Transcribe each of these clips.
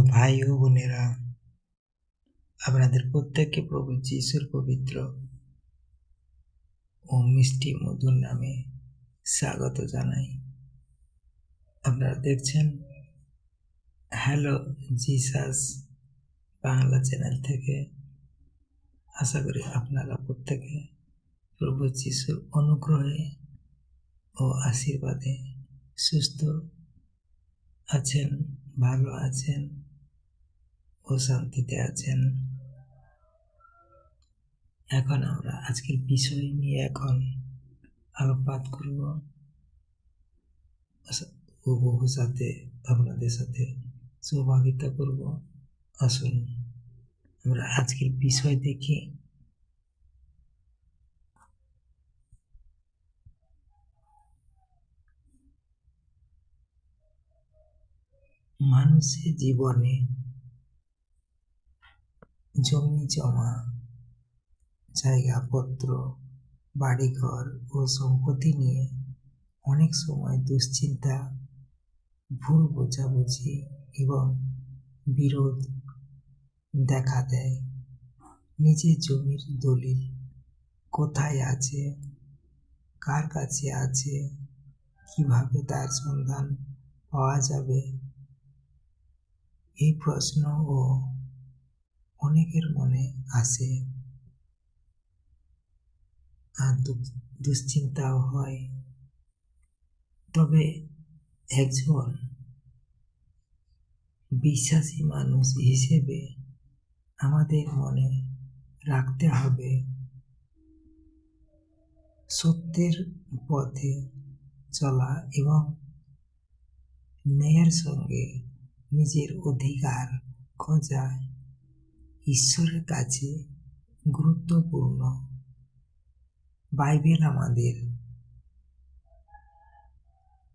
ভাই ও বোনেরা, আপনাদের প্রত্যেককে প্রভু যিশুর পবিত্র ও মিষ্টি মধুর নামে স্বাগত জানাই। আপনারা দেখছেন হ্যালো জিসাস বাংলা চ্যানেল থেকে। আশা করি আপনারা প্রত্যেকে প্রভু যিশুর অনুগ্রহে ও আশীর্বাদে সুস্থ আছেন, ভালো আছেন ও শান্তিতে আছেন। এখন আমরা আজকের বিষয় নিয়ে আলোকপাত করব ও বহু সাথে আপনাদের সাথে সহভাগিতা করব। আসুন আমরা আজকের বিষয় দেখি। মানুষের জীবনে জমি জমা, জায়গাপত্র, বাড়িঘর ও সম্পত্তি নিয়ে অনেক সময় দুশ্চিন্তা, ভুল বোঝাবুঝি এবং বিরোধ দেখা দেয়। নিজের জমির দলিল কোথায় আছে, কার কাছে আছে, কিভাবে তার সন্ধান পাওয়া যাবে, এই প্রশ্ন ও অনেকের মনে আসে, আর দুশ্চিন্তাও হয়। তবে একজন বিশ্বাসী মানুষ হিসেবে আমাদের মনে রাখতে হবে, সত্যের পথে চলা এবং ন্যায়ের সঙ্গে নিজের অধিকার খোঁজা ঈশ্বরের কাছে গুরুত্বপূর্ণ। বাইবেল আমাদের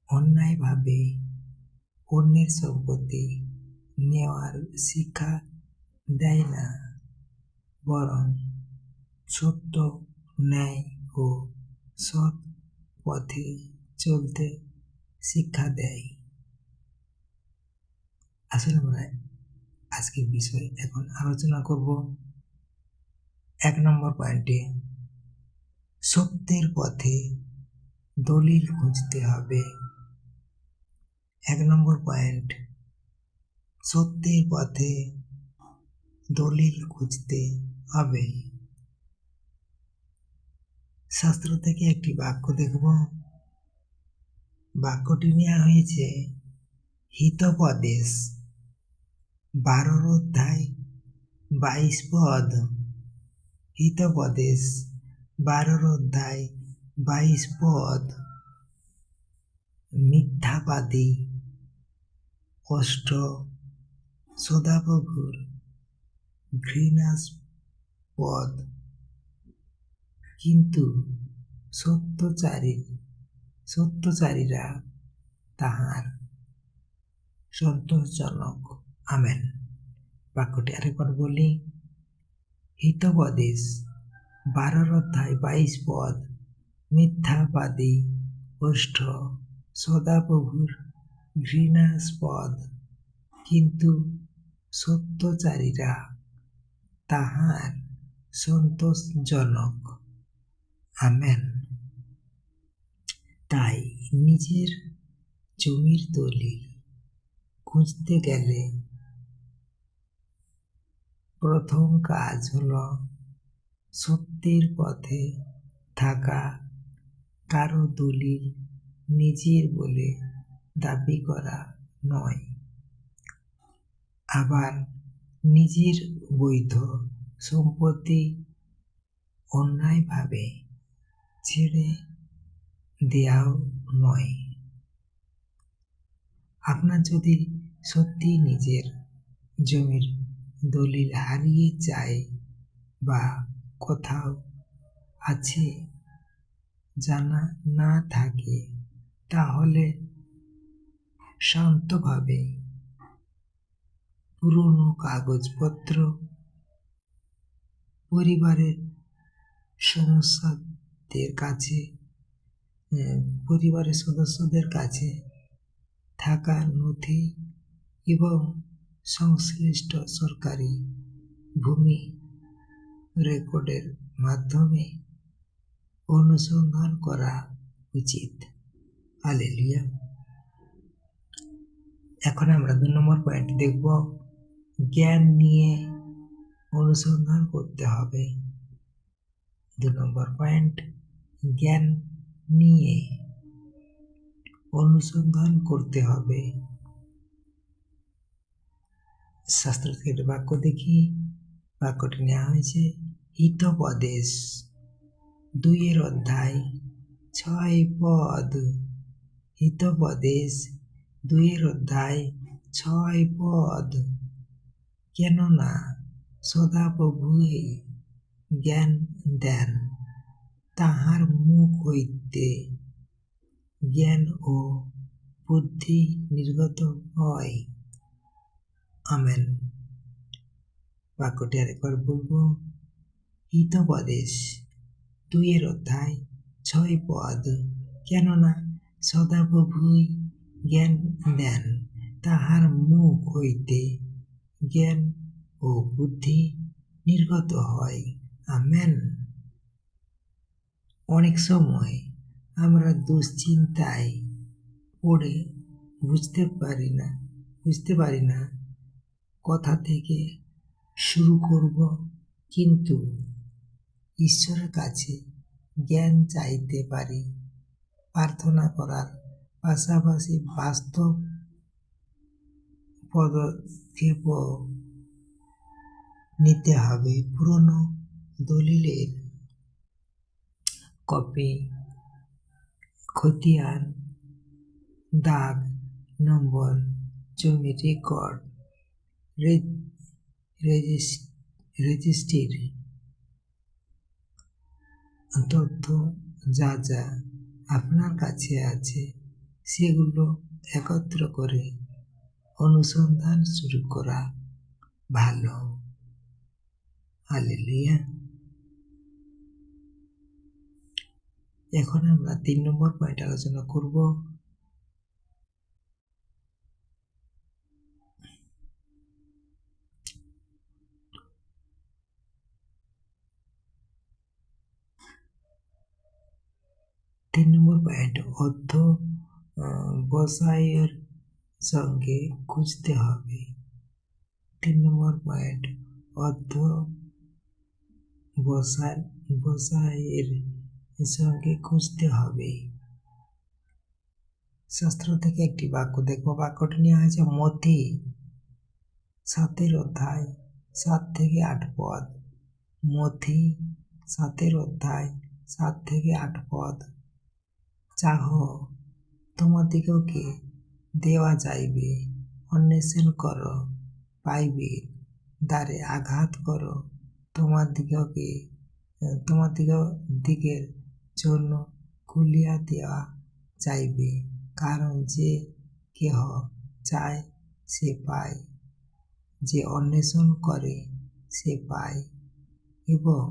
অন্যায়ভাবে অন্যের সম্পত্তি নেওয়ার শিক্ষা দেয় না, বরং সত্য, ন্যায় ও সৎ পথে চলতে শিক্ষা দেয়। আসলে আমরা আজকের বিষয় এখন আলোচনা করব। 1 নম্বর পয়েন্টে, সত্যের পথে দলিল খুঁজতে হবে। 1 নম্বর পয়েন্ট, সত্যের পথে দলিল খুঁজতে হবে। শাস্ত্র থেকে একটি বাক্য দেখব। বাক্যটি নেওয়া হয়েছে হিতোপদেশ 12 অধ্যায় 22 পদ। হিতোপদেশ 12 অধ্যায় 22 পদ। মিথ্যাবাদী অষ্ট সদাপ্রভুর ঘৃণাস্পদ, কিন্তু সত্যচারীরা তাহার সন্তোষজনক। আমেন। বাক্যটি আরেকবার বলি। হিতোপদেশ 12 অধ্যায় 22 পদ। মিথ্যাবাদী অষ্ট সদাপ্রভুর ঘৃণাস্পদ, কিন্তু সত্যচারীরা তাহার সন্তোষজনক। আমেন। তাই নিজের জমির দলিল খুঁজতে গেলে প্রথম কাজ হলো সত্যের পথে থাকা। কারো দলিল নিজের বলে দাবি করা নয়, আবার নিজের বৈধ সম্পত্তি অন্যায়ভাবে ছেড়ে দেওয়াও নয়। আপনার যদি সত্যি নিজের জমির দলিল হারিয়ে যায় বা কোথাও আছে জানা না থাকে, তাহলে শান্তভাবে পুরনো কাগজপত্র পরিবারের সদস্যদের কাছে থাকা নথি এবং সংশ্লিষ্ট সরকারি ভূমি রেকর্ডের মাধ্যমে অনুসন্ধান করা উচিত। হালেলুয়া। এখন আমরা 2 নম্বর পয়েন্ট দেখব, জ্ঞান নিয়ে অনুসন্ধান করতে হবে। 2 নম্বর পয়েন্ট, জ্ঞান নিয়ে অনুসন্ধান করতে হবে। শাস্ত্র থেকে বাক্য দেখি। বাক্যটি নেওয়া হয়েছে হিতোপদেশ 2 অধ্যায় 6 পদ। হিতোপদেশ 2 অধ্যায় 6 পদ। কেননা সদাপ্রভুই জ্ঞান দেন, তাহার মুখ হইতে জ্ঞান ও বুদ্ধি নির্গত হয়। আমেন। বাক্যটি আরেকবার বলবো। হিতোপদেশ 2 অধ্যায় 6 পদ। কেননা সদাপ্রভুই জ্ঞান দেন, তাহার মুখ হইতে জ্ঞান ও বুদ্ধি নির্গত হয়। আমেন। অনেক সময় আমরা দুশ্চিন্তায় পড়ে বুঝতে পারি না কোথা থেকে শুরু করব, কিন্তু ঈশ্বরের কাছে জ্ঞান চাইতে পারি। প্রার্থনা করার পাশাপাশি বাস্তব পদক্ষেপ নিতে হবে। পুরনো দলিলের কপি, খতিয়ান, দাগ নম্বর, জমি রেকর্ড, রেজিস্ট্রির তথ্য যা যা আপনার কাছে আছে সেগুলো একত্র করে অনুসন্ধান শুরু করা ভালো। হালেলুয়া। এখন আমরা 3 নম্বর পয়েন্ট আলোচনা করব। অর্থ বসায়ের সঙ্গে খুঁজতে হবে। 3 নম্বর পয়েন্ট, অর্থ বসায়ের সঙ্গে খুঁজতে হবে। শাস্ত্র থেকে একটি বাক্য দেখব। বাক্যটি নেওয়া হয়েছে মথি 7 অধ্যায় 7 থেকে 8 পদ। মথি 7 অধ্যায় 7 থেকে 8 পদ। চাহ তোমাদিগকে দেওয়া যাইবে, অন্বেষণ করো পাইবে, দ্বারে আঘাত করো তোমাদিগের জন্য খুলিয়া দেওয়া যাইবে। কারণ যে কেহ চায় সে পায়, যে অন্বেষণ করে সে পায়, এবং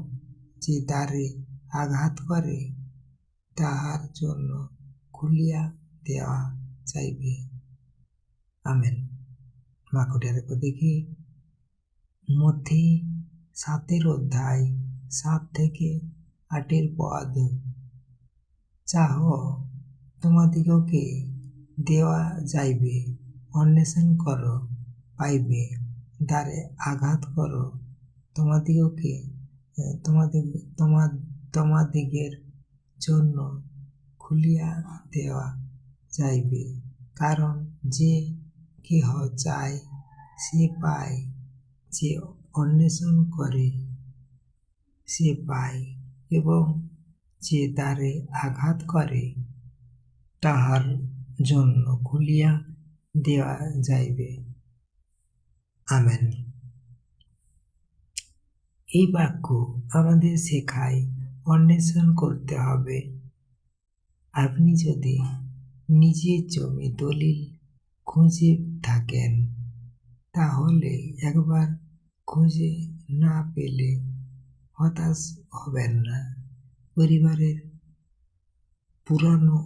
যে দ্বারে আঘাত করে তাহার জন্য খুলিয়া দেওয়া যাইবে। আমেন। বাক্যটি আরেকবার দেখি। মথি 7 অধ্যায় 7 থেকে 8 পদ। চাহ তোমাদিগকে দেওয়া যাইবে, অন্বেষণ করো পাইবে, দ্বারে আঘাত করো তোমাদিগের জন্য খুলিয়া দেওয়া যাইবে। কারণ যে কেহ চায় সে পায়, যে অন্বেষণ করে সে পায়, এবং যে দ্বারে আঘাত করে তাহার জন্য খুলিয়া দেওয়া যাইবে। আমেন। এই বাক্য আমাদের শেখায় অন্বেষণ করতে হবে। আপনি যদি নিজের জমি দলিল খুঁজে থাকেন, তাহলে একবার খুঁজে না পেলে হতাশ হবেন না। পরিবারের পুরানো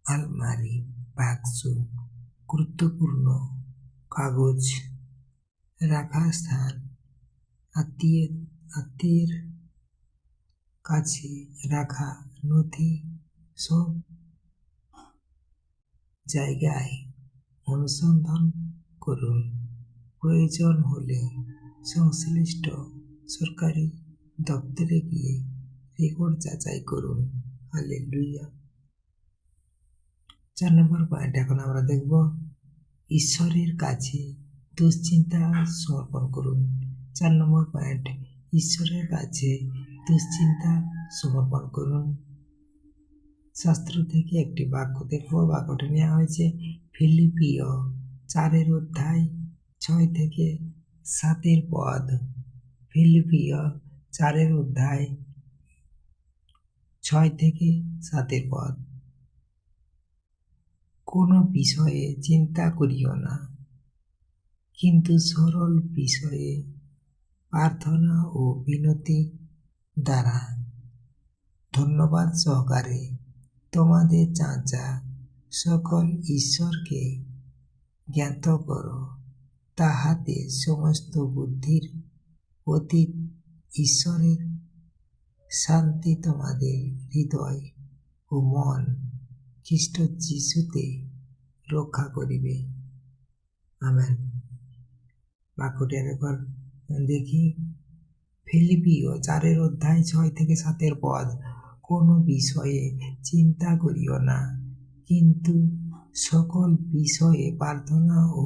আলমারি, বাক্স, গুরুত্বপূর্ণ কাগজ রাখার স্থান, আত্মীয়ের কাছে রাখা নথি, সব জায়গায় অনুসন্ধান করুন। প্রয়োজন হলে সংশ্লিষ্ট সরকারি দপ্তরে গিয়ে রেকর্ড যাচাই করুন। হালেলুয়া। 4 নম্বর পয়েন্ট এখন আমরা দেখব, ঈশ্বরের কাছে দুশ্চিন্তা সমর্পণ করুন। 4 নম্বর পয়েন্ট, ঈশ্বরের কাছে দুশ্চিন্তা সমর্পণ করুন। শাস্ত্র থেকে একটি বাক্য দেখব। বাক্যটি নেওয়া হয়েছে ফিলিপিও 4 অধ্যায় 6 থেকে 7 পদ। ফিলিপিও 4 অধ্যায় 6 থেকে 7 পদ। কোনো বিষয়ে চিন্তা করিও না, কিন্তু সরল বিষয়ে প্রার্থনা ও বিনতি দ্বারা ধন্যবাদ সহকারে তোমাদের চাঁচা সকল ঈশ্বরকে জ্ঞাত করো, তাহাতে সমস্ত বুদ্ধির অতীত ঈশ্বরের শান্তি তোমাদের হৃদয় ও মন খ্রিস্ট যিশুতে রক্ষা করিবে। আমেন। বাক্যটি একবার দেখি। ফিলিপিও 4 অধ্যায় 6 থেকে 7 পদ। কোনো বিষয়ে চিন্তা করিও না, কিন্তু সকল বিষয়ে প্রার্থনা ও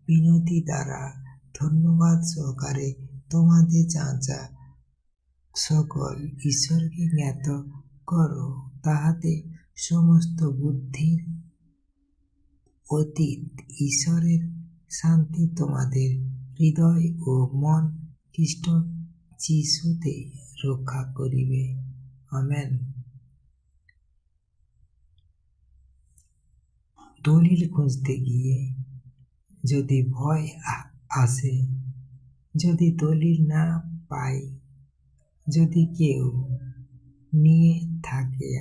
বিনতি দ্বারা ধন্যবাদ সহকারে তোমাদের চাঁচা সকল ঈশ্বরকে জ্ঞাত করো, তাহাতে সমস্ত বুদ্ধির অতীত ঈশ্বরের শান্তি তোমাদের হৃদয় ও মন খ্রিস্ট যিশুতে রক্ষা করিবে। আমেন। দলিল খুঁজতে গিয়ে যদি ভয় আসে, যদি দলিল না পাই, যদি কেউ নিয়ে থাকে,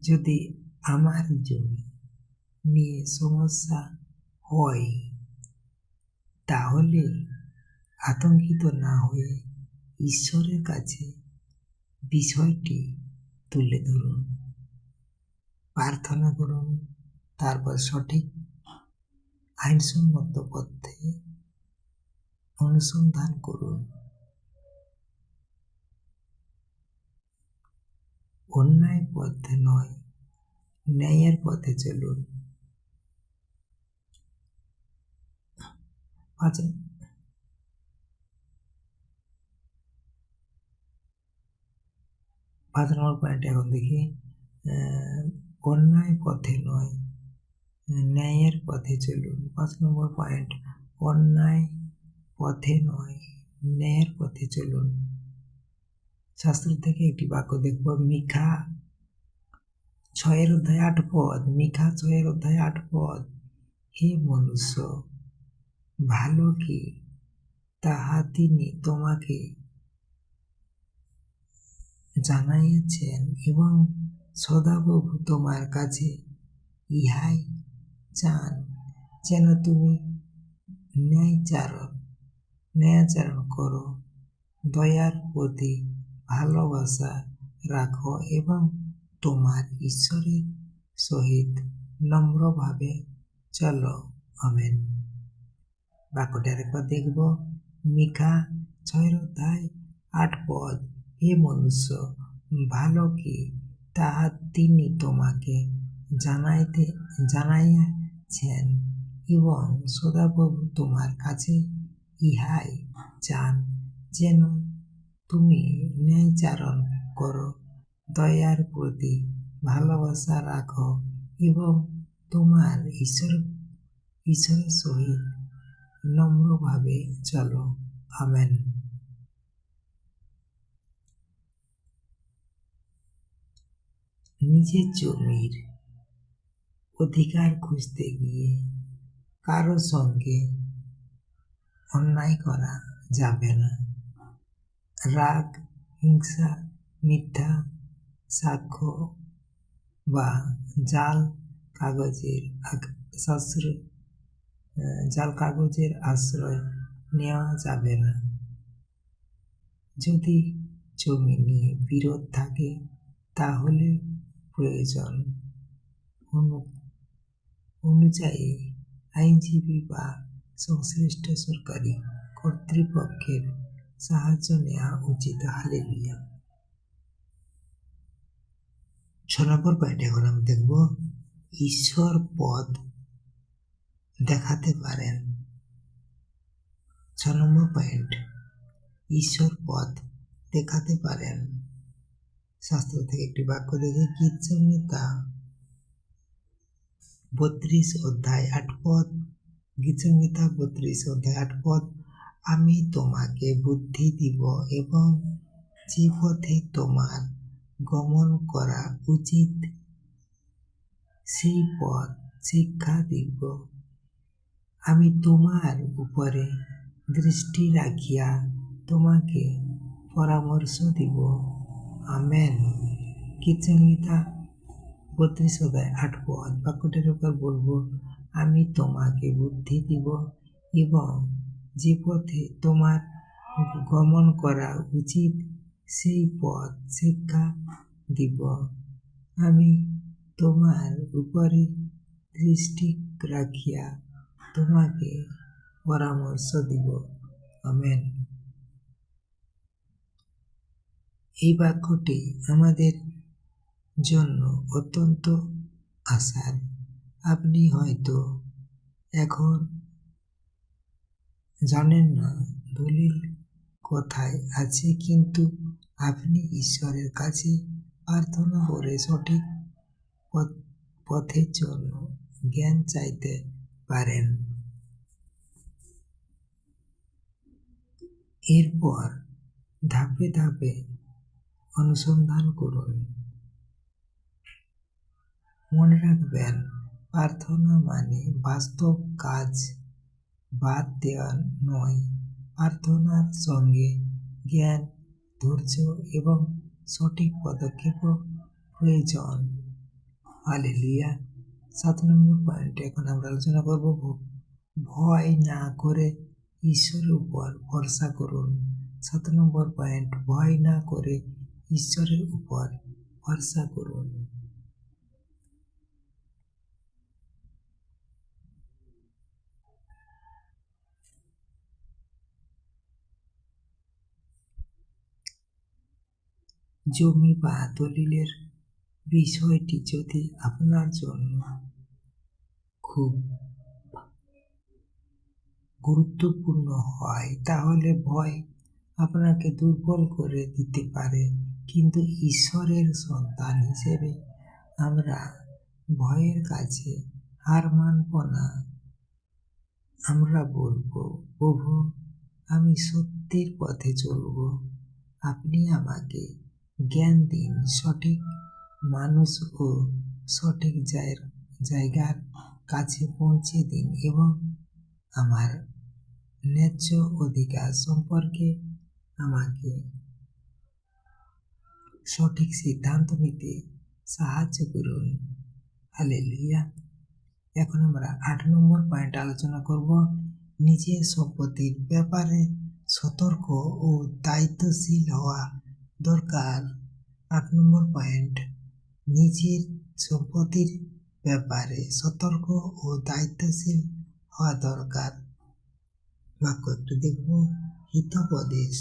যদি আমার জমি নিয়ে সমস্যা হয়, তাহলে আতঙ্কিত না হয়ে ঈশ্বরের কাছে বিষয়টি তুলে ধরুন, প্রার্থনা করুন, তারপর সঠিক আইনসম্মত পথে অনুসন্ধান করুন। অন্যায় পথে নয়, ন্যায়ের পথে চলুন। 5 নম্বর পয়েন্ট এখন দেখি। অন্যায় পথে নয়, ন্যায়ের পথে চলুন। 5 নম্বর পয়েন্ট, অন্যায় পথে নয়, ন্যায়ের পথে চলুন। শাস্ত্র থেকে একটি বাক্য দেখব। মিকা 6 অধ্যায় 8 পদ। মিকা 6 অধ্যায় 8 পদ। হে মনুষ্য, ভালো কি তাহা তিনি তোমাকে জানাইয়াছেন, এবং সদাপ্রভু তোমার কাছে ইহাই চান, যেন তুমি ন্যায়াচরণ করো, দয়ার প্রতি ভালোবাসা রাখো এবং তোমার ঈশ্বরের সহিত নম্রভাবে চলো। আমেন। বাক্যটি আরেকবার দেখব। মিকা 6 অধ্যায় 8 পদ। হে মনুষ্য, ভালো কি তাহা তিনি তোমাকে জানাইয়াছেন, এবং সদাপ্রভু তোমার কাছে ইহাই চান, যেন তুমি ন্যায়াচরণ করো, দয়ার প্রতি ভালোবাসা রাখো এবং তোমার ঈশ্বরের সহিত নম্রভাবে চলো। আমেন। নিজের জমির অধিকার খুঁজতে গিয়ে কারো সঙ্গে অন্যায় করা যাবে না। রাগ, হিংসা, মিথ্যা সাক্ষ্য বা জাল কাগজের জাল কাগজের আশ্রয় নেওয়া যাবে না। যদি জমি নিয়ে বিরোধ থাকে তাহলে প্রয়োজন অনুযায়ী আইনজীবী বা সংশ্লিষ্ট সরকারি কর্তৃপক্ষের সাহায্য নেওয়া উচিত। হালেলুয়া। 6 নম্বর পয়েন্ট এখন আমি দেখব, ঈশ্বর পথ দেখাতে পারেন। 6 নম্বর পয়েন্ট, ঈশ্বর পথ দেখাতে পারেন। শাস্ত্র থেকে একটি বাক্য দেখে, গীতসংহিতা 32 অধ্যায় 8 পদ। গীতসংহিতা 32 অধ্যায় 8 পদ। আমি তোমাকে বুদ্ধি দিব এবং যে পথে তোমার গমন করা উচিত সেই পথ শিক্ষা দিব। আমি তোমার উপরে দৃষ্টি রাখিয়া তোমাকে পরামর্শ দিব। আমেন। গীতসংহিতা 32 অধ্যায় 8 পদ। বাক্যটির উপর বলবো, আমি তোমাকে বুদ্ধি দিব এবং যে পথে তোমার গমন করা উচিত সেই পথ শিক্ষা দিব। আমি তোমার উপরে দৃষ্টি রাখিয়া তোমাকে পরামর্শ দিব। আমেন। এই বাক্যটি আমাদের জন্য অত্যন্ত আশার। আপনি হয়তো এখন জানেন না দলিল কোথায় আছে, কিন্তু আপনি ঈশ্বরের কাছে প্রার্থনা করে সঠিক পথের জন্য জ্ঞান চাইতে পারেন। এরপর ধাপে ধাপে অনুসন্ধান করুন। মনে রাখবেন, প্রার্থনা মানে বাস্তব কাজ বাদ দেওয়া নয়। প্রার্থনার সঙ্গে জ্ঞান, ধৈর্য এবং সঠিক পদক্ষেপ প্রয়োজন। হালেলুয়া। 7 নম্বর পয়েন্ট এখন আমরা আলোচনা করব, ভয় না করে ঈশ্বরের উপর ভরসা করুন। 7 নম্বর পয়েন্ট, ভয় না করে ঈশ্বরের উপর ভরসা করুন। জমি বা দলিলের বিষয়টি যদি আপনার জন্য খুব গুরুত্বপূর্ণ হয় তাহলে ভয় আপনাকে দুর্বল করে দিতে পারে, কিন্তু ঈশ্বরের সন্তান হিসেবে আমরা ভয়ের কাছে হার মানব না। আমরা বলবো, প্রভু, আমি সত্যের পথে চলব। আপনি আমাকে জ্ঞান দিন, সঠিক মানুষ ও সঠিক জায়গার কাছে পৌঁছে দিন এবং আমার ন্যায্য অধিকার সম্পর্কে আমাকে সঠিক সিদ্ধান্ত নিতে সাহায্য করুন। হালেলুয়া। এখন আমরা 8 নম্বর পয়েন্ট আলোচনা করব, নিজের সম্পত্তির ব্যাপারে সতর্ক ও দায়িত্বশীল হওয়া দরকার। 8 নম্বর পয়েন্ট, নিজের সম্পত্তির ব্যাপারে সতর্ক ও দায়িত্বশীল হওয়া দরকার। বাক্য একটু দেখব, হিতোপদেশ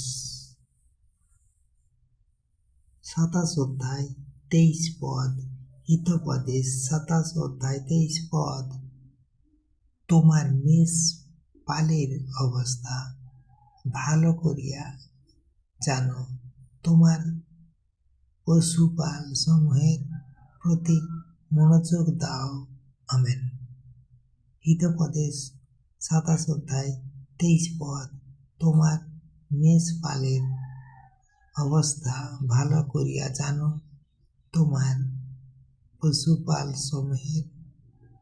27 অধ্যায় 23 পদ। হিতোপদেশ 27 অধ্যায় 23 পদ। তোমার মেষ পালের অবস্থা ভালো করিয়া জানো, তোমার পশুপাল সমূহের প্রতি মনোযোগ দাও। আমেন। হিতোপদেশ 27 অধ্যায় 23 পদ। তোমার মেষ পালের অবস্থা ভালো করিয়া জানো, তোমার পশুপাল সমূহের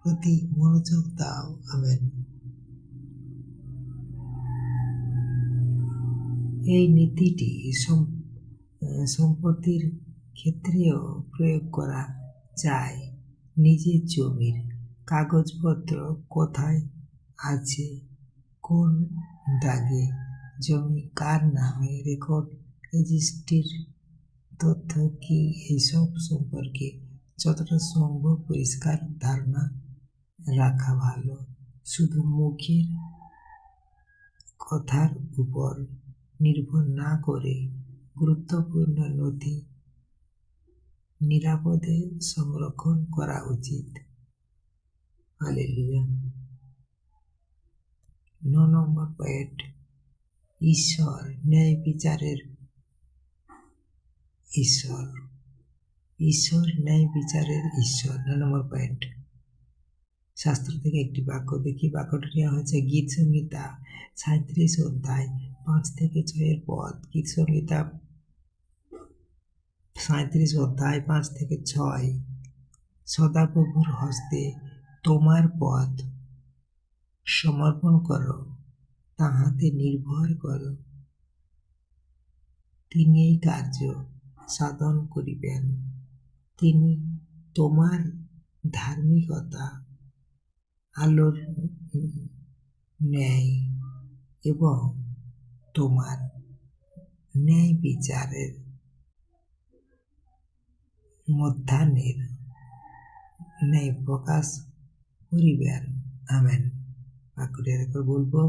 প্রতি মনোযোগ দাও। আমেন। এই নীতিটি সম্পত্তির ক্ষেত্রেও প্রয়োগ করা যায়। নিজের জমির কাগজপত্র কোথায় আছে, কোন দাগে জমি কার নামে রেকর্ড, রেজিস্ট্রির তথ্য কি, এইসব সম্পর্কে যতটা সম্ভব পরিষ্কার ধারণা রাখা ভালো। শুধু মুখের কথার উপর নির্ভর না করে গুরুত্বপূর্ণ নথি নিরাপদে সংরক্ষণ করা উচিত। হালেলুয়া। 9 নম্বর পয়েন্ট, ঈশ্বর ন্যায় বিচারের ঈশ্বর। ঈশ্বর ন্যায় বিচারের ঈশ্বর। 9 নম্বর পয়েন্ট, শাস্ত্র থেকে একটি বাক্য দেখি। বাক্যটি নেওয়া হয়েছে গীত সংহিতা 37 অধ্যায় 5 থেকে 6 পদ। গীত সংহিতা 37 অধ্যায় 5 থেকে 6। সদাপ্রভুর হস্তে তোমার পথ সমর্পণ করো, তাহাতে নির্ভর করো, তিনি এই কার্য সাধন করিবেন। তিনি তোমার ধার্মিকতা, আলোর ন্যায় এবং তোমার ন্যায় বিচারের মধ্যাহ্নের ন্যায় প্রকাশ করিবেন। আমেন। বাক্যটি একবার বলবো।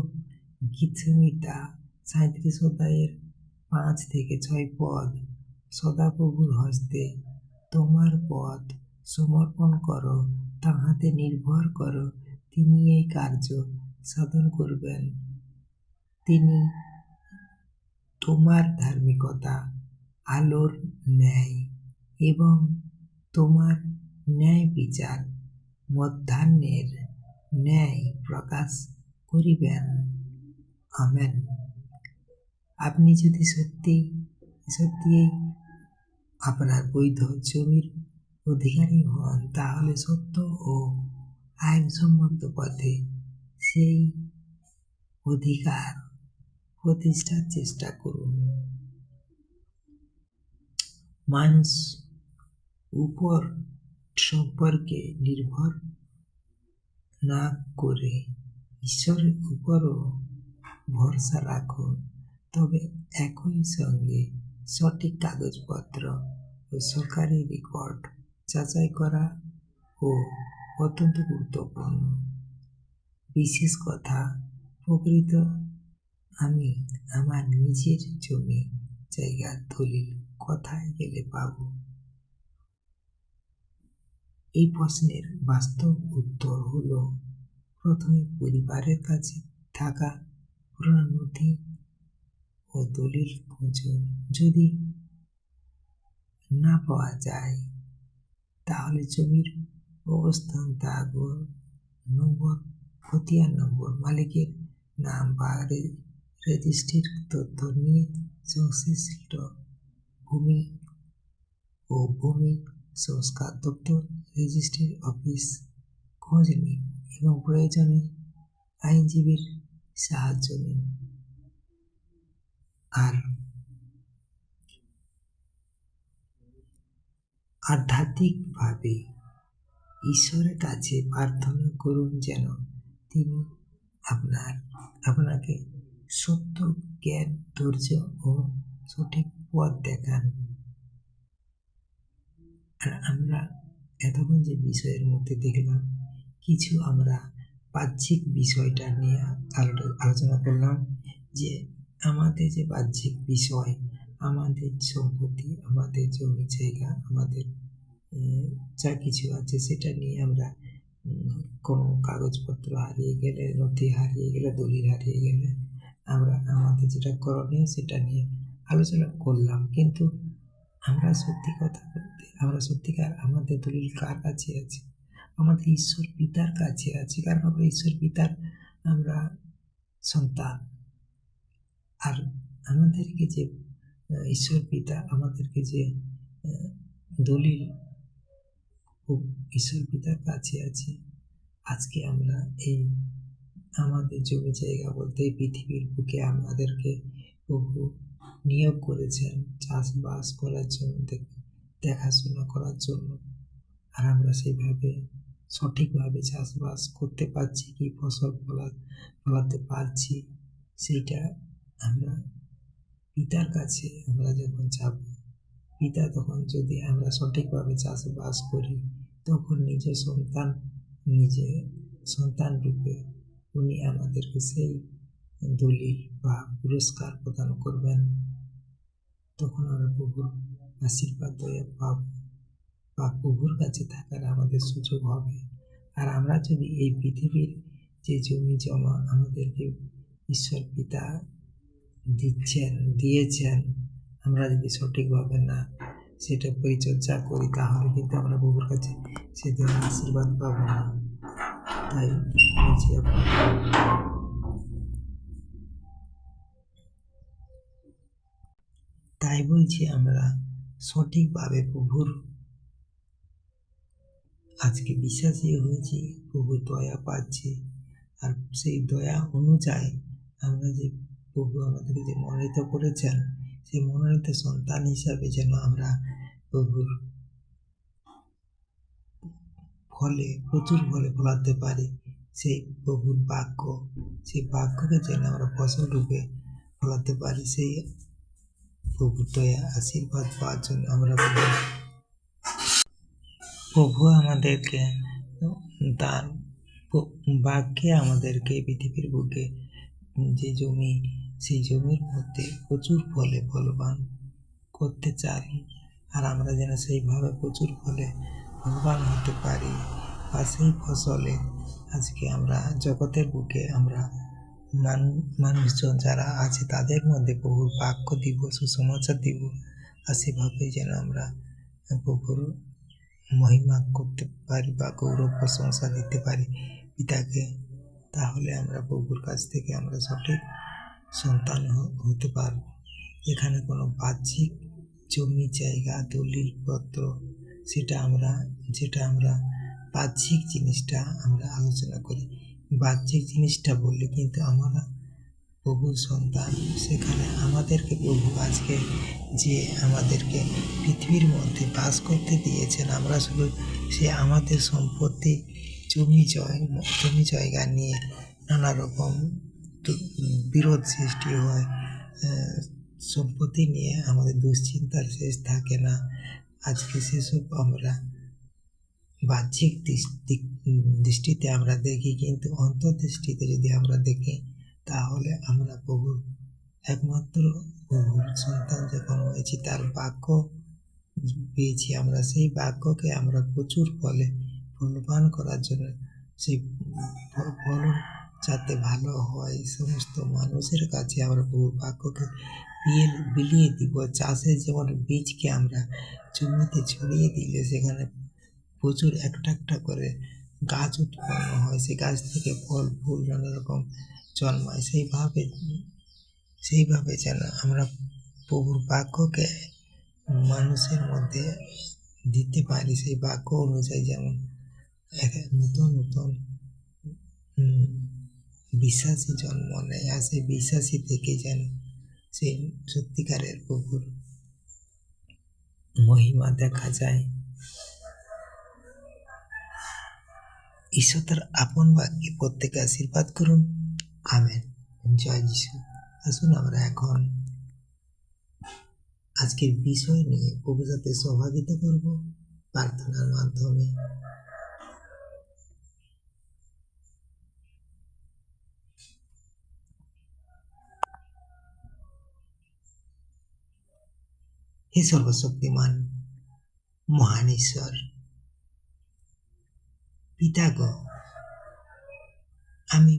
গীত সংহিতা 37 অধ্যায়ের 5 থেকে 6 পদ। সদাপ্রভুর হস্তে তোমার পথ সমর্পণ করো, তাহাতে নির্ভর করো, তিনি এই কার্য সাধন করবেন। তিনি তোমার ধার্মিকতা, আলোর ন্যায় এবং তোমার ন্যায় বিচার মধ্যাহ্নের ন্যায় প্রকাশ করিবেন। আমেন। আপনি যদি সত্যি আপনার বৈধ জমির অধিকারী হন, তাহলে সত্য ও আইনসম্মত পথে সেই অধিকার প্রতিষ্ঠার চেষ্টা করুন। মানুষ উপর সম্পর্কে নির্ভর না করে ঈশ্বরের উপরও ভরসা রাখুন। তবে একই সঙ্গে সঠিক কাগজপত্র ও সরকারি রেকর্ড যাচাই করা ও অত্যন্ত গুরুত্বপূর্ণ। বিশেষ কথা, প্রকৃত আমি আমার নিজের জমি জায়গার দলিল কোথায় গেলে পাব? এই প্রশ্নের বাস্তব উত্তর হলো, প্রথমে পরিবারের কাছে থাকা পুরনো নথি ও দলিল খুঁজুন। যদি না পাওয়া যায়, তাহলে জমির অবস্থান, দাগ নম্বর, খতিয়ান নম্বর, মালিকের নাম বা রেজিস্ট্রির তথ্য নিয়ে সংশ্লিষ্ট ভূমি ও ভূমি সংস্কার দপ্তর, রেজিস্ট্রি অফিস খোঁজ নিন এবং প্রয়োজনে আইনজীবীর সাহায্য নিন। আর আধ্যাত্মিকভাবে ঈশ্বরের কাছে প্রার্থনা করুন যেন তিনি আপনাকে সত্য জ্ঞান, ধৈর্য ও সঠিক পথ দেখান। আর আমরা এতক্ষণ যে বিষয়ের মধ্যে দেখলাম, কিছু আমরা বাহ্যিক বিষয়টা নিয়ে আলোচনা করলাম, যে আমাদের যে বাহ্যিক বিষয়, আমাদের সম্পত্তি, আমাদের জমি জায়গা, আমাদের যা কিছু আছে, সেটা নিয়ে আমরা কোনো কাগজপত্র হারিয়ে গেলে, নথি হারিয়ে গেলে, দলিল হারিয়ে গেলে আমরা আমাদের যেটা করণীয় সেটা নিয়ে আলোচনা করলাম। কিন্তু আমরা সত্যিকার আমাদের দলিল কার কাছে আছে? আমাদের ঈশ্বর পিতার কাছে আছে, কারণ আমরা ঈশ্বর পিতার আমরা সন্তান। আর আমাদেরকে যে ঈশ্বর পিতা আমাদেরকে যে দলিল ঈশ্বর পিতার কাছে আছে। আজকে আমরা এই আমাদের জমি জায়গা বলতে এই পৃথিবীর বুকে আমাদেরকে প্রভু নিয়োগ করেছেন চাষবাস করার জন্য, দেখাশোনা করার জন্য। আর আমরা সেইভাবে সঠিকভাবে চাষবাস করতে পারছি কি, ফসল ফলাতে পারছি, সেইটা আমরা পিতার কাছে আমরা যখন যাব, পিতা তখন যদি আমরা সঠিকভাবে চাষবাস করি, তখন নিজে সন্তান রূপে উনি আমাদেরকে সেই দলিল বা পুরস্কার প্রদান করবেন। তখন আমরা প্রভুর আশীর্বাদ দয়া পাব বা প্রভুর কাছে থাকার আমাদের সুযোগ হবে। আর আমরা যদি এই পৃথিবীর যে জমি জমা আমাদেরকে ঈশ্বর পিতা দিয়েছেন, আমরা যদি সঠিকভাবে না সেটা পরিচর্যা করি, তাহলে কিন্তু আমরা প্রভুর কাছে সে ধরনের আশীর্বাদ পাবো না। তাই বলছি আমরা সঠিকভাবে প্রভুর আজকে বিশ্বাসী হয়েছি, প্রভুর দয়া পাচ্ছি। আর সেই দয়া অনুযায়ী আমরা যে প্রভু আমাদেরকে যে মনোনীত করেছেন, সেই মনোনীত সন্তান হিসাবে যেন আমরা প্রভুর প্রচুর ফলে ফলাতে পারি। সেই প্রভুর বাক্য, সেই বাক্যকে যেন আমরা ফসল রূপে ফলাতে পারি, সেই প্রভুর দয়া আশীর্বাদ পাওয়ার জন্য আমরা প্রভু আমাদেরকে তার বাক্যে আমাদেরকে পৃথিবীর বুকে যে জমি, সেই জমির মধ্যে প্রচুর ফলে ফলবান করতে চাই। আর আমরা যেন সেইভাবে প্রচুর ফলে ফলবান হতে পারি, আর সেই ফসলে আজকে আমরা জগতের বুকে আমরা মানুষজন যারা আছে তাদের মধ্যে প্রভুর বাক্য দিব, সুসমাচার দিব। আর সেভাবে যেন আমরা প্রভুর মহিমা করতে পারি বা গৌরব প্রশংসা দিতে পারি পিতাকে। তাহলে আমরা প্রভুর কাছ থেকে আমরা সঠিক সন্তান হতে পারব। এখানে কোনো বাহ্যিক জমি জায়গা দলিলপত্র যেটা আমরা বাহ্যিক জিনিসটা আমরা আলোচনা করি, বাহ্যিক জিনিসটা বললে কিন্তু আমরা প্রভুর সন্তান। সেখানে আমাদেরকে প্রভু আজকে যে আমাদেরকে পৃথিবীর মধ্যে বাস করতে দিয়েছেন, আমরা শুধু সে আমাদের সম্পত্তি জমি জায়গা নিয়ে নানা রকম বিরোধ সৃষ্টি হয়, সম্পত্তি নিয়ে আমাদের দুশ্চিন্তার শেষ থাকে না। আজকে সেসব আমরা বাহ্যিক দৃষ্টিতে আমরা দেখি, কিন্তু অন্তর্দৃষ্টিতে যদি আমরা দেখি, তাহলে আমরা প্রভুর একমাত্র প্রভুর সন্তান যখন হয়েছি, তার বাক্য পেয়েছি, আমরা সেই বাক্যকে আমরা প্রচুর ফলবান করার জন্য সেই ফলন যাতে ভালো হয়, সমস্ত মানুষের কাছে আমরা প্রভুর বাক্যকে বিলিয়ে দিব। চাষের যেমন বীজকে আমরা জমিতে ছড়িয়ে দিলে সেখানে প্রচুর একটা করে গাছ উৎপন্ন হয়, সেই গাছ থেকে ফল ফুল নানা রকম জন্মায়। সেইভাবে যেন আমরা প্রভুর বাক্যকে মানুষের মধ্যে দিতে পারি। সেই বাক্য অনুযায়ী যেমন নতুন নতুন বিশ্বাসী জন্ম নেয়, আর সেই বিশ্বাসী থেকে যেন সেই সত্যিকারের প্রভুর মহিমা দেখা যায়। ঈশ্বর তার আপন বাক্যে প্রত্যেকে আশীর্বাদ করুন। আমেন। জয় যিশু। আসুন আমরা এখন আজকের বিষয় নিয়ে প্রভুর সাথে সহভাগিতা করব প্রার্থনার মাধ্যমে। হে সর্বশক্তিমান মহান ঈশ্বর পিতাগ, আমি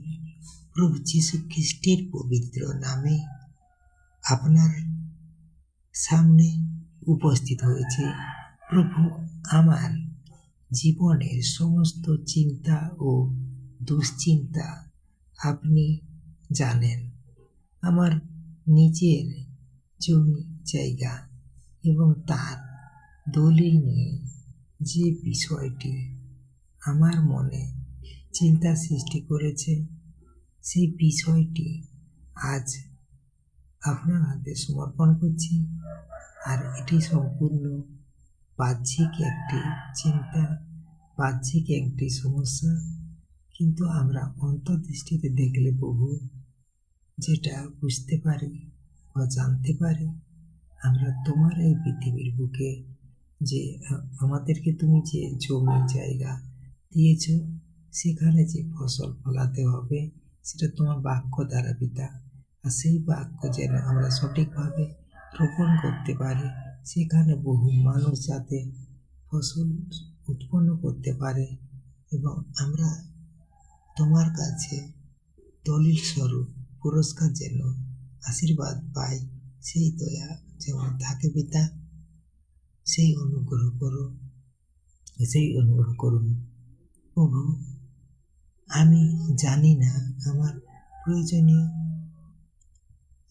প্রভু যীশু খ্রিস্টের পবিত্র নামে আপনার সামনে উপস্থিত হয়েছে। প্রভু, আমার জীবনের সমস্ত চিন্তা ও দুশ্চিন্তা আপনি জানেন। আমার নিজের জমি জায়গা এবং তার দলিল নিয়ে যে বিষয়টি আমার মনে চিন্তা সৃষ্টি করেছে, সেই বিষয়টি আজ আপনার হাতে সমর্পণ করছি। আর এটি সম্পূর্ণ বাহ্যিক একটি চিন্তা বাহ্যিক একটি সমস্যা, কিন্তু আমরা অন্তর্দৃষ্টিতে দেখলে প্রভু যেটা বুঝতে পারি বা জানতে পারি, আমরা তোমার এই পৃথিবীর বুকে যে আমাদেরকে তুমি যে জমি জায়গা দিয়েছ, সেখানে যে ফসল ফলাতে হবে সেটা তোমার বাক্য দ্বারা পিতা। আর সেই বাক্য যেন আমরা সঠিকভাবে রোপণ করতে পারি, সেখানে বহু মানুষ যাতে ফসল উৎপন্ন করতে পারে এবং আমরা তোমার কাছে দলিল স্বরূপ পুরস্কার যেন আশীর্বাদ পাই, সেই দয়া যেমন থাকে পিতা, সেই অনুগ্রহ করুন প্রভু। আমি জানি না আমার প্রয়োজনীয়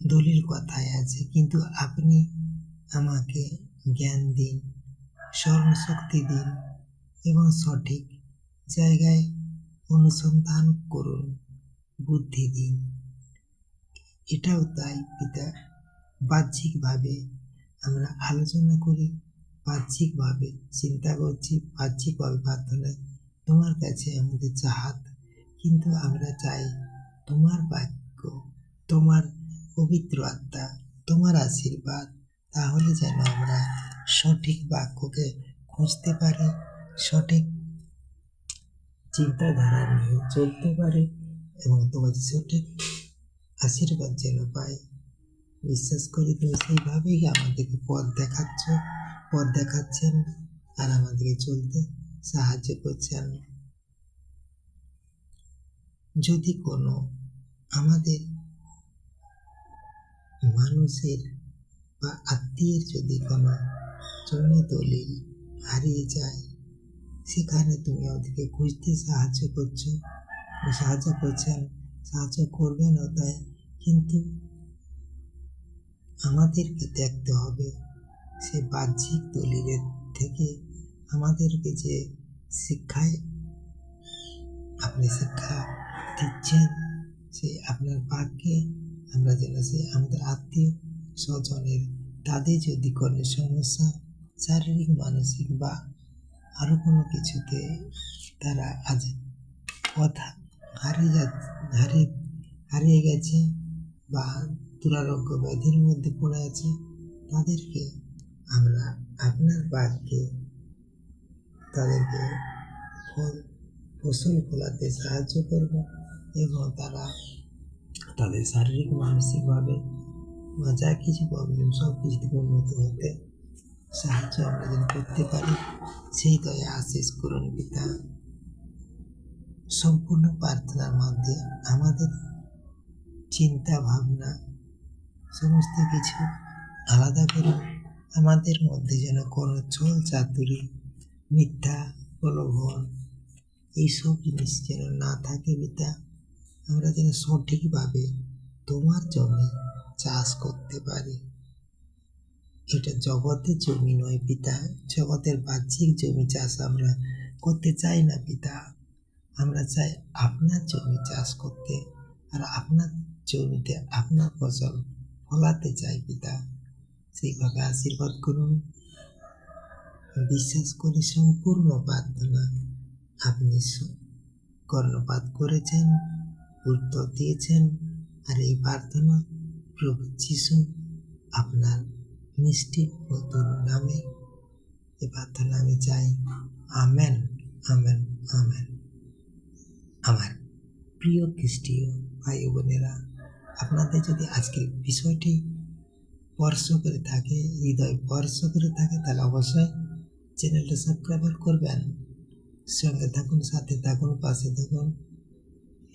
দলিল কথায় আছে, কিন্তু আপনি আমাকে জ্ঞান দিন, স্মরণশক্তি দিন এবং সঠিক জায়গায় অনুসন্ধান করুন, বুদ্ধি দিন। এটাও তাই পিতা, বাহ্যিকভাবে আমরা আলোচনা করি, বাহ্যিকভাবে চিন্তা করছি, বাহ্যিকভাবে প্রার্থনায় তোমার কাছে আমাদের চাহাত, কিন্তু আমরা চাই তোমার বাক্য, তোমার পবিত্র আত্মা, তোমার আশীর্বাদ, তাহলে যেন আমরা সঠিক বাক্যকে খুঁজতে পারি, সঠিক চিন্তাধারা নিয়ে চলতে পারি এবং তোমার সঠিক আশীর্বাদ যেন পাই। বিশ্বাস করি তুমি সেইভাবেই আমাদেরকে পথ দেখাচ্ছেন আর আমাদেরকে চলতে সাহায্য করছেন। যদি কোনো আমাদের মানুষের বা আত্মীয়ের যদি কোনো জমি দলিল হারিয়ে যায়, সেখানে তুমি ওদেরকে খুঁজতে সাহায্য করছেন, সাহায্য করবেন তাই, কিন্তু আমাদেরকে দেখতে হবে সে বাহ্যিক দলিলের থেকে আমাদেরকে যে শিক্ষায় আপনি শিক্ষা দিচ্ছেন, সে আপনার বাক্যে আমরা যেন সে আমাদের আত্মীয় স্বজনের তাদের যদি কোনো সমস্যা শারীরিক, মানসিক বা আরও কোনো কিছুতে তারা আজ কথা হারিয়ে গেছে বা দুরারোগ্য ব্যাধির মধ্যে পড়ে আছে, তাদেরকে আমরা আপনার বাক্যে তাদেরকে ফসল ফলাতে সাহায্য করব এবং তারা তাদের শারীরিক, মানসিকভাবে বা যা কিছু প্রবলেম সব কিছু থেকে উন্নত হতে সাহায্য আমরা যেন করতে পারি, সেই দয়া আশীষ করুন পিতা। সম্পূর্ণ প্রার্থনার মধ্যে আমাদের চিন্তা ভাবনা সমস্ত কিছু আলাদা করুন, আমাদের মধ্যে যেন কোনো ছল চাতুরি, মিথ্যা প্রলোভন এইসব জিনিস যেন না থাকে পিতা। আমরা যেন সঠিকভাবে তোমার জমি চাষ করতে পারি। এটা জগতের জমি নয় পিতা, জগতের বাহ্যিক জমি চাষ আমরা করতে চাই না পিতা, আমরা চাই আপনার জমি চাষ করতে আর আপনার জমিতে আপনার ফসল ফলাতে চাই পিতা। সেইভাবে আশীর্বাদ করুন। বিশ্বাস করি সম্পূর্ণ প্রার্থনা আপনি কর্ণপাত করেছেন, উত্তর দিয়েছেন, আর এই প্রার্থনা প্রভু যিশু আপনার মিষ্টি মধুর নামে এই প্রার্থনা আমি চাই। Amen, amen, amen. আমার প্রিয় খ্রিস্টীয় ভাই বোনেরা, আপনাদের যদি আজকের বিষয়টি স্পর্শ করে থাকে, হৃদয় স্পর্শ করে থাকে, তাহলে অবশ্যই চ্যানেলটা সাবস্ক্রাইব করবেন। সঙ্গে থাকুন, সাথে থাকুন, পাশে থাকুন।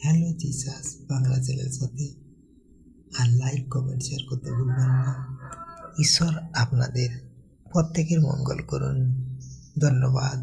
হ্যালো জিসাস বাংলা চ্যানেলের সাথে আর লাইক, কমেন্ট, শেয়ার করতে ভুলবেন না। ঈশ্বর আপনাদের প্রত্যেকের মঙ্গল করুন। ধন্যবাদ।